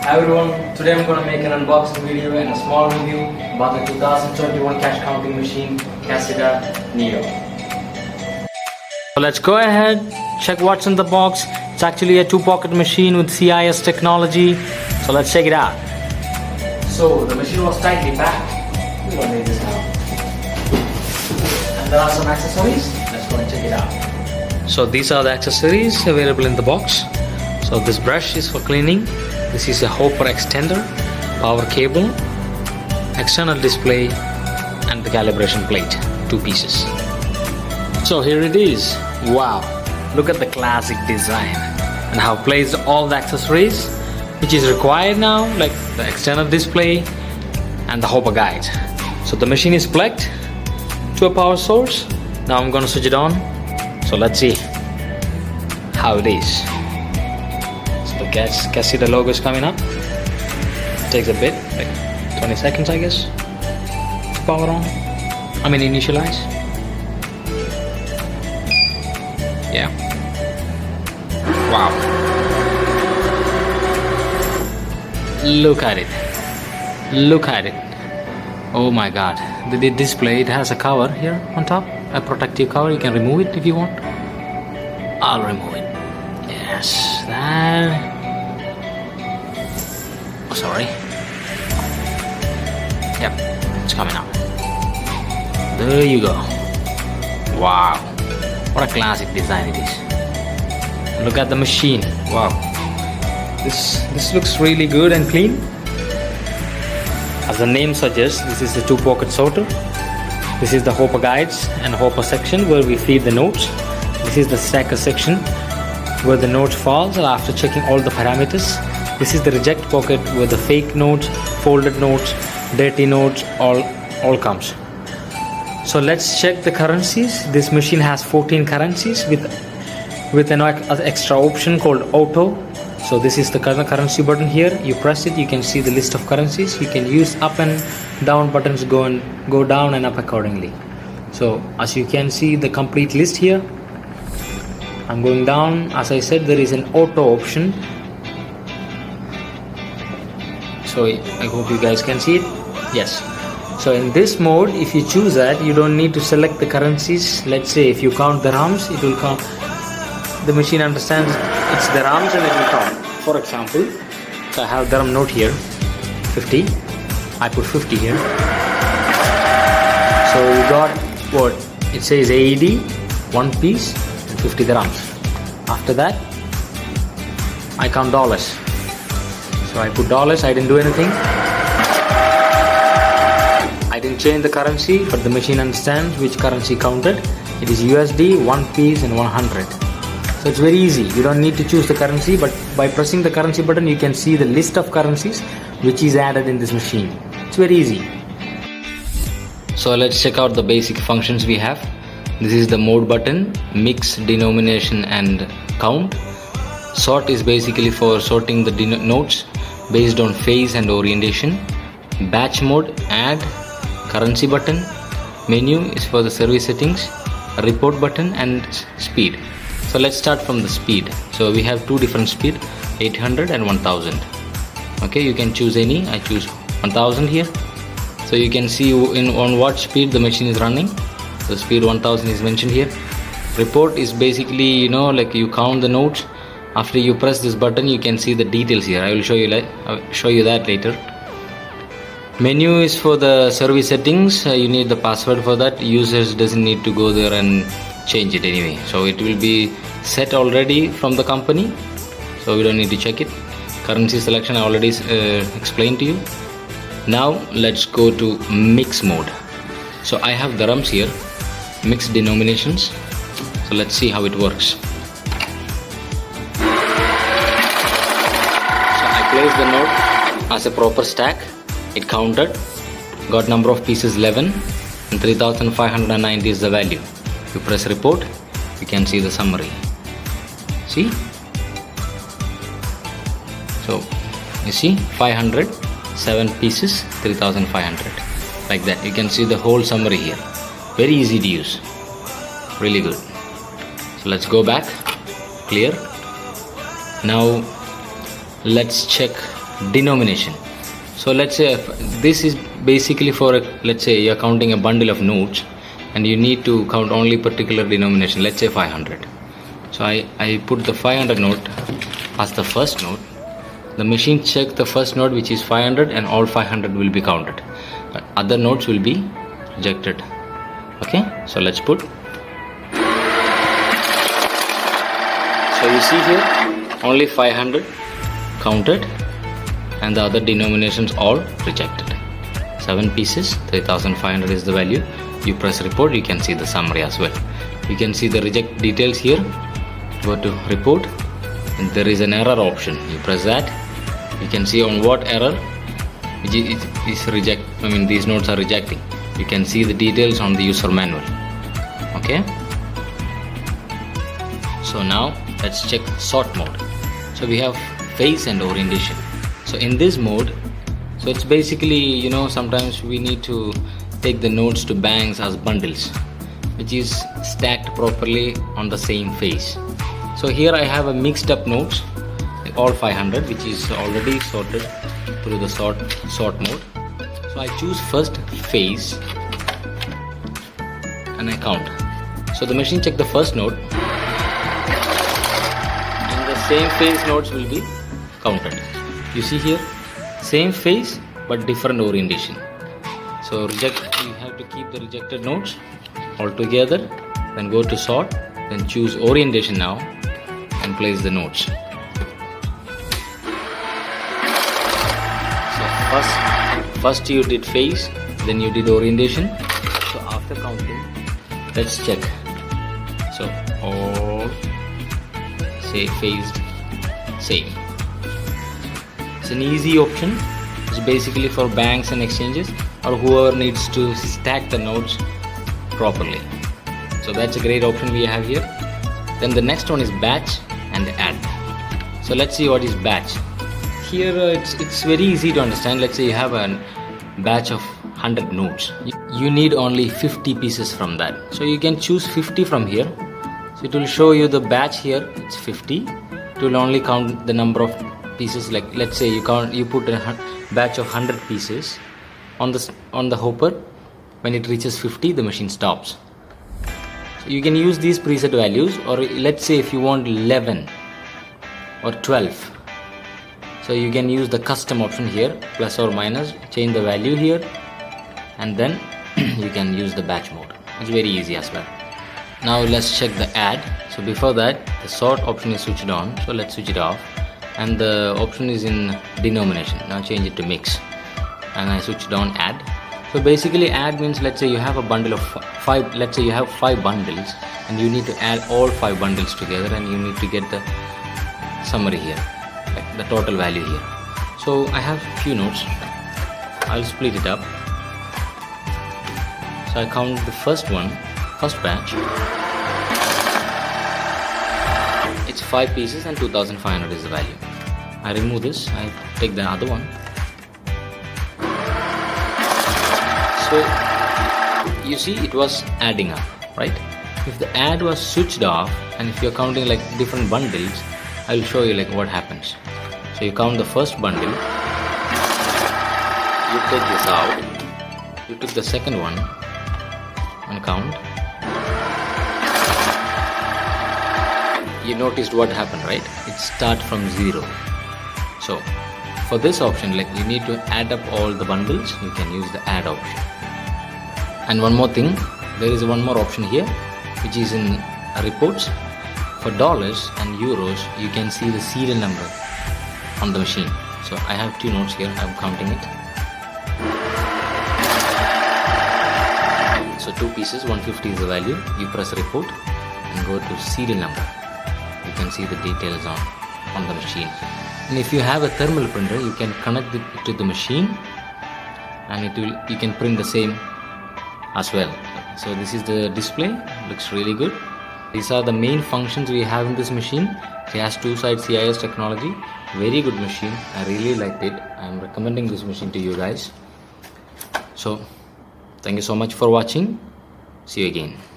Hi everyone, today I'm going to make an unboxing video and a small review about the 2021 cash counting machine Casida Neo. So let's go ahead, check what's in the box. It's actually a 2-pocket machine with CIS technology. So let's check it out. So the machine was tightly packed. We don't need this now. And there are some accessories. Let's go and check it out. So these are the accessories available in the box. So this brush is for cleaning. This is a hopper extender, power cable, external display, and the calibration plate, 2 pieces. So here it is. Wow, look at the classic design and how placed all the accessories which is required now, like the external display and the hopper guide. So the machine is plugged to a power source. Now I'm gonna switch it on. So let's see how it is. So the Casida logo is coming up. It takes a bit, like 20 seconds I guess, to power on. I mean initialize. Yeah. Wow. Look at it. Look at it. Oh my god. The display, it has a cover here on top, a protective cover. You can remove it if you want. I'll remove it. Yes, that. Oh, sorry. Yep, it's coming out. There you go. Wow, what a classic design it is. Look at the machine. Wow, this looks really good and clean. As the name suggests, this is the 2-pocket sorter. This is the hopper guides and hopper section where we feed the notes. This is the stacker section where the notes falls after checking all the parameters. This is the reject pocket where the fake notes, folded notes, dirty notes all comes. So let's check the currencies. This machine has 14 currencies with an extra option called auto. So this is the currency button here. You press it, you can see the list of currencies. You can use up and down buttons, go down and up accordingly. So as you can see the complete list here. I'm going down. As I said, there is an auto option. So I hope you guys can see it. Yes. So in this mode, if you choose that, you don't need to select the currencies. Let's say if you count the dirhams, it will count. The machine understands it's the dirhams and it will count. For example, so I have dirham note here, 50. I put 50 here. So we got what? It says AED, 1 piece, and 50 dirhams. After that, I count dollars. So I put dollars. I didn't do anything. I didn't change the currency, but the machine understands which currency counted. It is USD, 1 piece, and 100. So it's very easy. You don't need to choose the currency, but by pressing the currency button, you can see the list of currencies which is added in this machine. It's very easy. So let's check out the basic functions we have. This is the mode button, mix, denomination, and count. Sort is basically for sorting the notes based on phase and orientation. Batch mode, add. Currency button. Menu is for the service settings. Report button and speed. So let's start from the speed. So we have 2 different speed, 800 and 1000. Okay, you can choose any. I choose 1000 here. So you can see on what speed the machine is running. The speed 1000 is mentioned here. Report is basically, like you count the notes. After you press this button, you can see the details here. I will show you that later. Menu is for the service settings. You need the password for that. Users doesn't need to go there and change it anyway. So it will be set already from the company. So we don't need to check it. Currency selection I already explained to you. Now let's go to mix mode. So I have dirhams here, mixed denominations. So let's see how it works. So I placed the note as a proper stack. It counted, got number of pieces 11 and 3590 is the value. You press report, you can see the summary. See? So you see 500, 7 pieces, 3500. Like that. You can see the whole summary here. Very easy to use. Really good. So let's go back. Clear. Now let's check denomination. So let's say this is basically for let's say you're counting a bundle of notes and you need to count only particular denomination, let's say 500. So I put the 500 note as the first note. The machine checks the first note, which is 500, and all 500 will be counted. Other notes will be rejected. Okay, so let's put. So you see here only 500 counted and the other denominations all rejected. 7 pieces, 3500 is the value. You press report, you can see the summary as well. You can see the reject details here. Go to report and there is an error option. You press that. You can see on what error is reject. I mean these notes are rejecting. You can see the details on the user manual. Okay. So now let's check sort mode. So we have phase and orientation. So in this mode, so it's basically, sometimes we need to take the nodes to banks as bundles, which is stacked properly on the same phase. So here I have a mixed up nodes, all 500, which is already sorted through the sort mode. So I choose first phase and I count. So the machine check the first node and the same phase nodes will be counted. You see here, same phase but different orientation. So you have to keep the rejected nodes all together, then go to sort, then choose orientation now and place the nodes. So first you did phase, then you did orientation. So after counting, let's check. So all say phased same. It's an easy option. It's basically for banks and exchanges or whoever needs to stack the nodes properly. So that's a great option we have here. Then the next one is batch and add. So let's see what is batch. Here it's very easy to understand. Let's say you have a batch of 100 nodes. You need only 50 pieces from that. So you can choose 50 from here. So it will show you the batch here. It's 50. It will only count the number of pieces. Like let's say you put a batch of 100 pieces on the hopper. When it reaches 50, the machine stops. So you can use these preset values, or let's say if you want 11 or 12, so you can use the custom option here, plus or minus, change the value here, and then you can use the batch mode. It's very easy as well. Now let's check the add. So before that, the sort option is switched on, so let's switch it off, and the option is in denomination. Now change it to mix, and I switched on add. So basically add means, let's say you have a bundle of 5, let's say you have 5 bundles and you need to add all 5 bundles together, and you need to get the summary here, like the total value here. So I have few nodes. I'll split it up. So I count the first batch. It's 5 pieces and 2500 is the value. I remove this, I take the other one. So you see it was adding up, right? If the add was switched off, and if you're counting like different bundles, I'll show you like what happens. So you count the first bundle, you take this out, you took the second one and count. You noticed what happened, right? It starts from 0. So for this option, like you need to add up all the bundles, you can use the add option. And one more thing, there is one more option here, which is in reports. For dollars and euros, you can see the serial number on the machine. So I have 2 notes here, I'm counting it. So 2 pieces, 150 is the value. You press report and go to serial number. You can see the details on the machine. And if you have a thermal printer, you can connect it to the machine, and you can print the same as well. So this is the display, looks really good. These are the main functions we have in this machine. It has 2-side CIS technology, very good machine. I really liked it. I am recommending this machine to you guys. So thank you so much for watching. See you again.